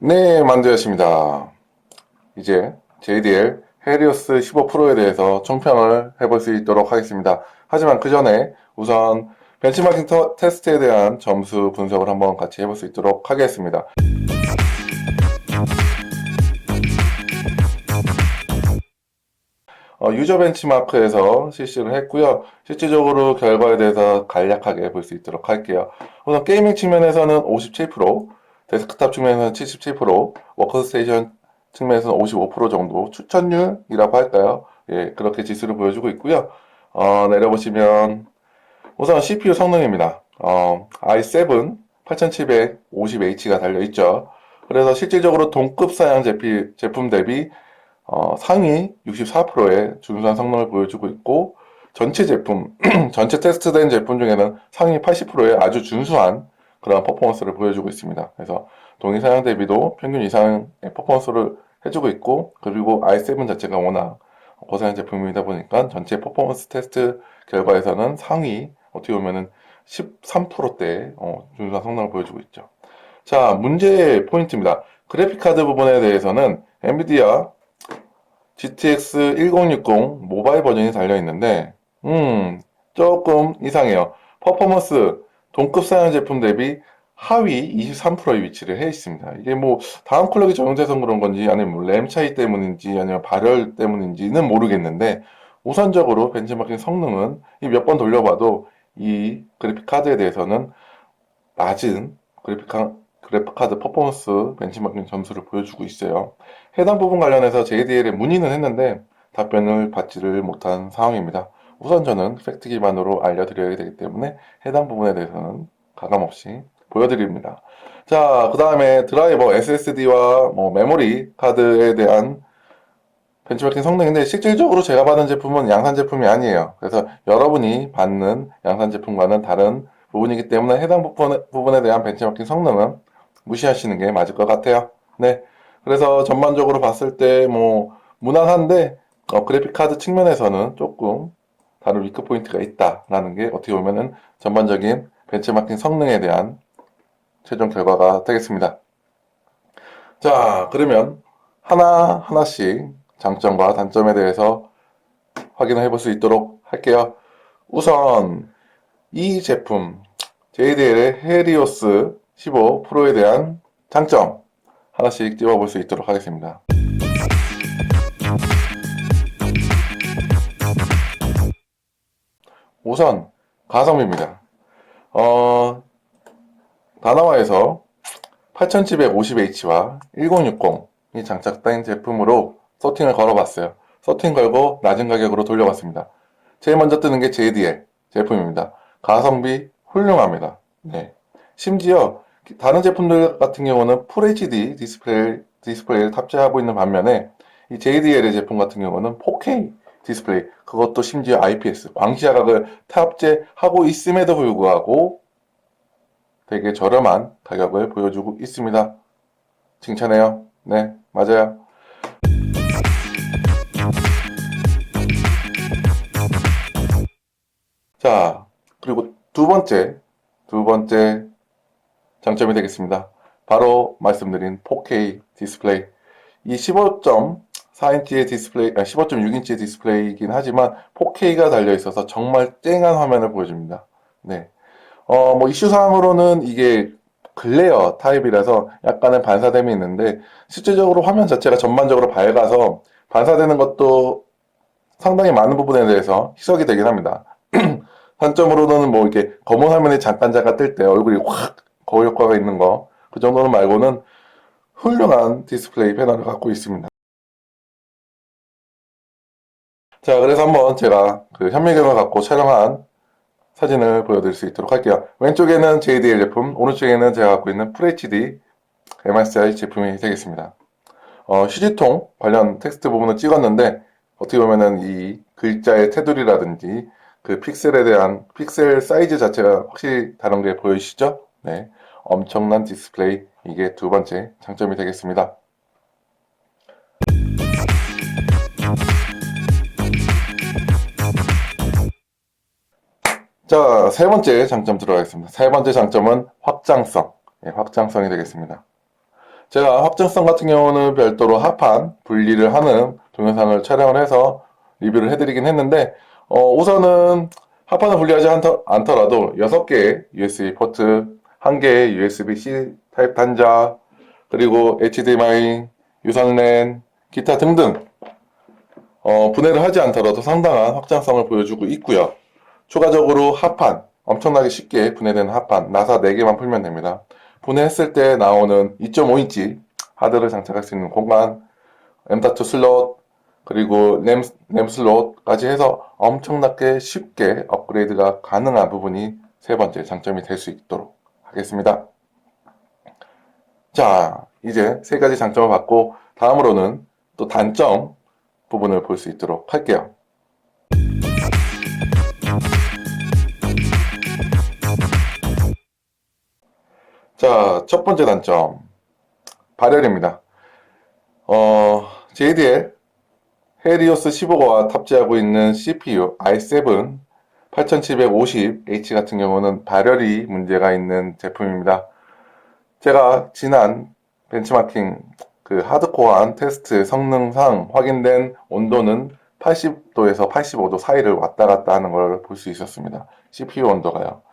네, 만두였습니다. 이제 JDL 헤리오스 15 프로에 대해서 총평을 해볼 수 있도록 하겠습니다. 하지만 그 전에 우선 벤치마킹 테스트에 대한 점수 분석을 한번 같이 해볼 수 있도록 하겠습니다. 유저 벤치마크에서 실시를 했고요. 실질적으로 결과에 대해서 간략하게 볼 수 있도록 할게요. 우선 게이밍 측면에서는 57%, 데스크탑 측면에서는 77%, 워크스테이션 측면에서는 55% 정도 추천율이라고 할까요? 예, 그렇게 지수를 보여주고 있고요. 내려보시면 우선 CPU 성능입니다. i7 8750H가 달려있죠. 그래서 실질적으로 동급 사양 제품 대비 상위 64%의 준수한 성능을 보여주고 있고, 전체 제품, 전체 테스트된 제품 중에는 상위 80%의 아주 준수한 그런 퍼포먼스를 보여주고 있습니다. 그래서 동일 사양 대비도 평균 이상의 퍼포먼스를 해주고 있고, 그리고 i7 자체가 워낙 고사양 제품이다 보니까 전체 퍼포먼스 테스트 결과에서는 상위, 어떻게 보면은 13%대 준수한 성능을 보여주고 있죠. 자, 문제 포인트입니다. 그래픽카드 부분에 대해서는 엔비디아 GTX 1060 모바일 버전이 달려있는데, 조금 이상해요. 퍼포먼스, 동급 사양 제품 대비 하위 23%의 위치를 해 있습니다. 이게 뭐, 다음 클럭이 적용돼서 그런 건지, 아니면 뭐램 차이 때문인지, 아니면 발열 때문인지는 모르겠는데, 우선적으로 벤치마킹 성능은 몇 번 돌려봐도 이 그래픽 카드에 대해서는 낮은 그래픽카드 퍼포먼스 벤치마킹 점수를 보여주고 있어요. 해당 부분 관련해서 JDL에 문의는 했는데 답변을 받지를 못한 상황입니다. 우선 저는 팩트 기반으로 알려드려야 되기 때문에 해당 부분에 대해서는 가감없이 보여드립니다. 자, 그 다음에 드라이버 SSD와 메모리 카드에 대한 벤치마킹 성능인데 실질적으로 제가 받은 제품은 양산 제품이 아니에요. 그래서 여러분이 받는 양산 제품과는 다른 부분이기 때문에 해당 부분에 대한 벤치마킹 성능은 무시하시는 게 맞을 것 같아요. 네. 그래서 전반적으로 봤을 때 무난한데 그래픽 카드 측면에서는 조금 다른 위크 포인트가 있다라는 게 어떻게 보면은 전반적인 벤치마킹 성능에 대한 최종 결과가 되겠습니다. 자, 그러면 하나하나씩 장점과 단점에 대해서 확인을 해볼 수 있도록 할게요. 우선 이 제품 JDL의 헤리오스 15 프로에 대한 장점 하나씩 찝어볼 수 있도록 하겠습니다. 우선 가성비입니다. 다나와에서 8750H와 1060이 장착된 제품으로 서팅을 걸어봤어요. 서팅 걸고 낮은 가격으로 돌려봤습니다. 제일 먼저 뜨는 게 JDL 제품입니다. 가성비 훌륭합니다. 네. 심지어 다른 제품들 같은 경우는 FHD 디스플레이를 탑재하고 있는 반면에 이 JDL의 제품 같은 경우는 4K 디스플레이, 그것도 심지어 IPS 광시야각을 탑재하고 있음에도 불구하고 되게 저렴한 가격을 보여주고 있습니다. 칭찬해요. 네, 맞아요. 자, 그리고 두 번째 장점이 되겠습니다. 바로 말씀드린 4K 디스플레이. 이 15.4인치의 디스플레이, 15.6인치의 디스플레이이긴 하지만 4K가 달려 있어서 정말 쨍한 화면을 보여줍니다. 네. 이슈사항으로는 이게 글레어 타입이라서 약간의 반사됨이 있는데, 실질적으로 화면 자체가 전반적으로 밝아서 반사되는 것도 상당히 많은 부분에 대해서 희석이 되긴 합니다. 단점으로는 이렇게 검은 화면이 잠깐 뜰 때 얼굴이 확 거울 효과가 있는 거, 그 정도는 말고는 훌륭한 디스플레이 패널을 갖고 있습니다. 자, 그래서 한번 제가 그 현미경을 갖고 촬영한 사진을 보여드릴 수 있도록 할게요. 왼쪽에는 JDL 제품, 오른쪽에는 제가 갖고 있는 FHD MSI 제품이 되겠습니다. 휴지통 관련 텍스트 부분을 찍었는데 어떻게 보면은 이 글자의 테두리라든지 그 픽셀 사이즈 자체가 확실히 다른 게 보이시죠? 네, 엄청난 디스플레이, 이게 두 번째 장점이 되겠습니다. 자, 세 번째 장점 들어가겠습니다. 세 번째 장점은 확장성. 예, 확장성이 되겠습니다. 제가 확정성 같은 경우는 별도로 합판 분리를 하는 동영상을 촬영을 해서 리뷰를 해드리긴 했는데 우선은 합판을 분리하지 않더라도 6개의 USB 포트, 1개의 USB-C 타입 단자, 그리고 HDMI, 유선 랜, 기타 등등 분해를 하지 않더라도 상당한 확장성을 보여주고 있고요. 추가적으로 합판, 엄청나게 쉽게 분해되는 합판, 나사 4개만 풀면 됩니다. 분해했을 때 나오는 2.5인치 하드를 장착할 수 있는 공간, M.2 슬롯, 그리고 램 슬롯까지 해서 엄청나게 쉽게 업그레이드가 가능한 부분이 세 번째 장점이 될 수 있도록 하겠습니다. 자, 이제 세 가지 장점을 받고 다음으로는 또 단점 부분을 볼 수 있도록 할게요. 자, 첫 번째 단점, 발열입니다. JDL 헬리오스 15가 탑재하고 있는 CPU i7 8750H 같은 경우는 발열이 문제가 있는 제품입니다. 제가 지난 벤치마킹 하드코어한 테스트 성능상 확인된 온도는 80도에서 85도 사이를 왔다 갔다 하는 걸 볼 수 있었습니다. CPU 온도가요.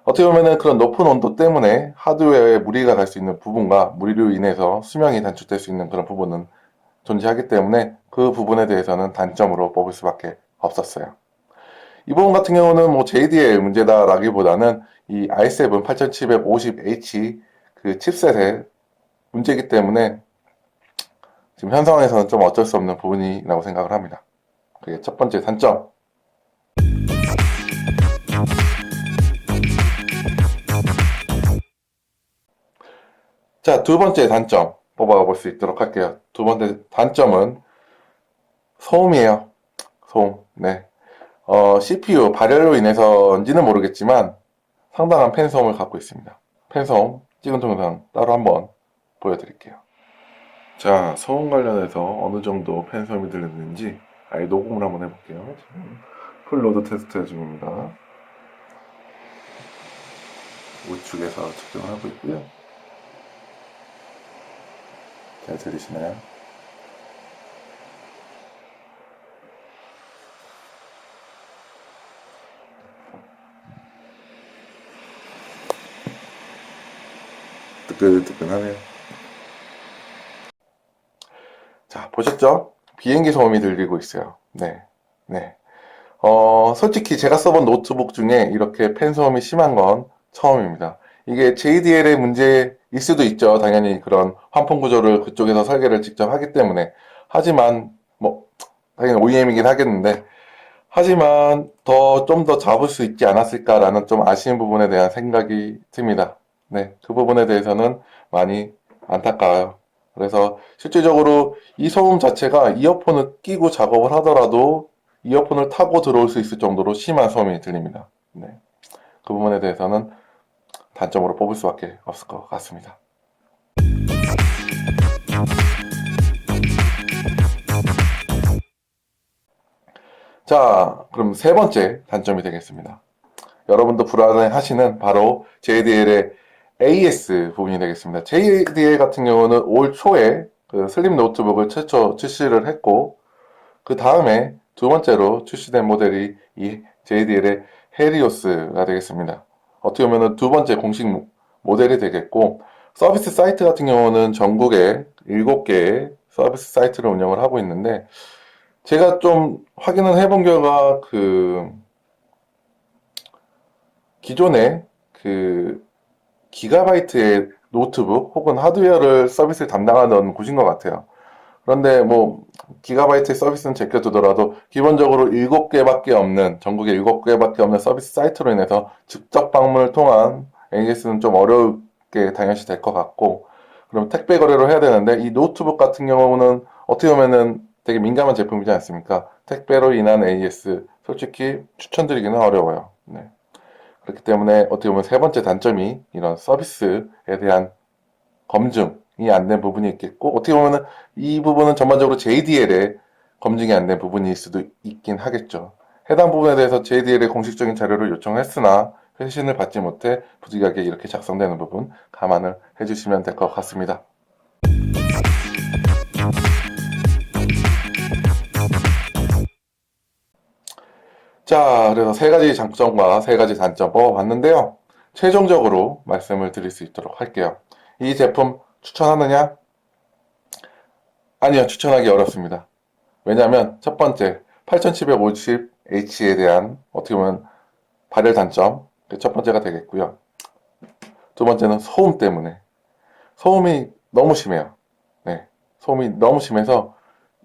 어떻게 보면 그런 높은 온도 때문에 하드웨어에 무리가 갈 수 있는 부분과 무리로 인해서 수명이 단축될 수 있는 그런 부분은 존재하기 때문에 그 부분에 대해서는 단점으로 뽑을 수밖에 없었어요. 이 부분 같은 경우는 뭐 JDL 문제다라기보다는 이 i7 8750H 그 칩셋의 문제이기 때문에 지금 현 상황에서는 좀 어쩔 수 없는 부분이라고 생각을 합니다. 그게 첫 번째 단점. 자, 두 번째 단점 뽑아볼 수 있도록 할게요. 두 번째 단점은 소음이에요. 소음. 네. CPU 발열로 인해서인지는 모르겠지만 상당한 팬 소음을 갖고 있습니다. 팬 소음 찍은 동영상 따로 한번 보여드릴게요. 자, 소음 관련해서 어느 정도 팬 소음이 들리는지 아예 녹음을 한번 해볼게요. 지금 풀로드 테스트 중입니다. 우측에서 측정을 하고 있고요. 잘 들리시나요? 뜨끈뜨끈하네요. 자, 보셨죠? 비행기 소음이 들리고 있어요. 네. 네. 솔직히 제가 써본 노트북 중에 이렇게 팬 소음이 심한 건 처음입니다. 이게 JDL의 문제일 수도 있죠. 당연히 그런 환풍 구조를 그쪽에서 설계를 직접 하기 때문에. 하지만, 당연히 OEM이긴 하겠는데, 하지만 좀 더 잡을 수 있지 않았을까라는 좀 아쉬운 부분에 대한 생각이 듭니다. 네, 그 부분에 대해서는 많이 안타까워요. 그래서 실질적으로 이 소음 자체가 이어폰을 끼고 작업을 하더라도 이어폰을 타고 들어올 수 있을 정도로 심한 소음이 들립니다. 네, 그 부분에 대해서는 단점으로 뽑을 수밖에 없을 것 같습니다. 자, 그럼 세 번째 단점이 되겠습니다. 여러분도 불안해하시는 바로 JDL의 AS 부분이 되겠습니다. JDL 같은 경우는 올 초에 그 슬림 노트북을 최초 출시를 했고, 그 다음에 두 번째로 출시된 모델이 이 JDL의 헬리오스가 되겠습니다. 어떻게 보면 두 번째 공식 모델이 되겠고, 서비스 사이트 같은 경우는 전국에 7개의 서비스 사이트를 운영을 하고 있는데, 제가 좀 확인을 해본 결과 기존에 기가바이트의 노트북 혹은 하드웨어를 서비스를 담당하던 곳인 것 같아요. 그런데 기가바이트의 서비스는 제껴두더라도 기본적으로 7개밖에 없는, 전국에 7개밖에 없는 서비스 사이트로 인해서 직접 방문을 통한 AS는 좀 어렵게 당연시 될 것 같고, 그럼 택배 거래로 해야 되는데 이 노트북 같은 경우는 어떻게 보면은 되게 민감한 제품이지 않습니까? 택배로 인한 AS 솔직히 추천드리기는 어려워요. 네. 그렇기 때문에 어떻게 보면 세 번째 단점이 이런 서비스에 대한 검증이 안 된 부분이 있겠고, 어떻게 보면 이 부분은 전반적으로 JDL의 검증이 안 된 부분일 수도 있긴 하겠죠. 해당 부분에 대해서 JDL의 공식적인 자료를 요청했으나 회신을 받지 못해 부득이하게 이렇게 작성되는 부분 감안을 해주시면 될 것 같습니다. 자, 그래서 세 가지 장점과 세 가지 단점 뽑아봤는데요. 최종적으로 말씀을 드릴 수 있도록 할게요. 이 제품 추천하느냐? 아니요, 추천하기 어렵습니다. 왜냐하면 첫 번째, 8750H에 대한 어떻게 보면 발열 단점, 그 첫 번째가 되겠고요. 두 번째는 소음 때문에. 소음이 너무 심해요. 네, 소음이 너무 심해서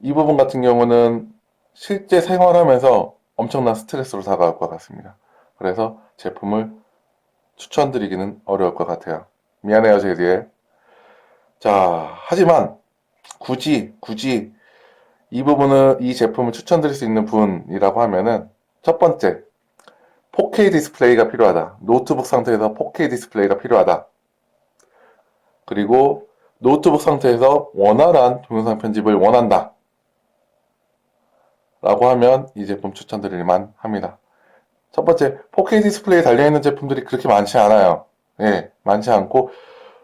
이 부분 같은 경우는 실제 생활하면서 엄청난 스트레스로 다가올 것 같습니다. 그래서 제품을 추천드리기는 어려울 것 같아요. 미안해요, 제디에. 자, 하지만 굳이 이 부분을, 이 제품을 추천드릴 수 있는 분이라고 하면은 첫 번째, 4K 디스플레이가 필요하다. 노트북 상태에서 4K 디스플레이가 필요하다. 그리고 노트북 상태에서 원활한 동영상 편집을 원한다. 라고 하면 이 제품 추천드릴만 합니다. 첫 번째, 4K 디스플레이에 달려있는 제품들이 그렇게 많지 않아요. 예, 많지 않고,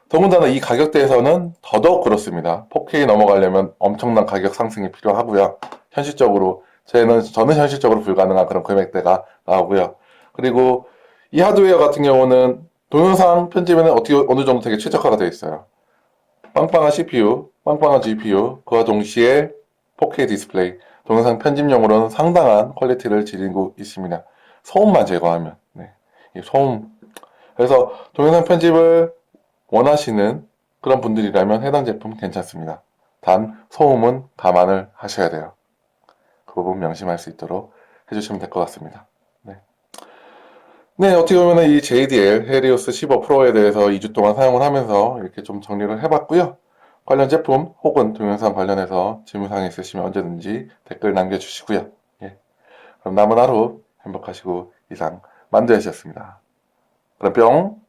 더군다나 이 가격대에서는 더더욱 그렇습니다. 4K 넘어가려면 엄청난 가격 상승이 필요하고요. 현실적으로, 저는 현실적으로 불가능한 그런 금액대가 나오고요. 그리고 이 하드웨어 같은 경우는 동영상 편집에는 어느 정도 되게 최적화가 되어 있어요. 빵빵한 CPU, 빵빵한 GPU, 그와 동시에 4K 디스플레이, 동영상 편집용으로는 상당한 퀄리티를 지니고 있습니다. 소음만 제거하면, 네. 이 소음. 그래서 동영상 편집을 원하시는 그런 분들이라면 해당 제품 괜찮습니다. 단, 소음은 감안을 하셔야 돼요. 그 부분 명심할 수 있도록 해주시면 될 것 같습니다. 네. 네, 어떻게 보면 이 JDL 헬리오스 15 프로에 대해서 2주 동안 사용을 하면서 이렇게 좀 정리를 해봤고요. 관련 제품 혹은 동영상 관련해서 질문사항이 있으시면 언제든지 댓글 남겨주시고요. 예. 그럼 남은 하루 행복하시고 이상 만두야씨였습니다. 그럼 뿅!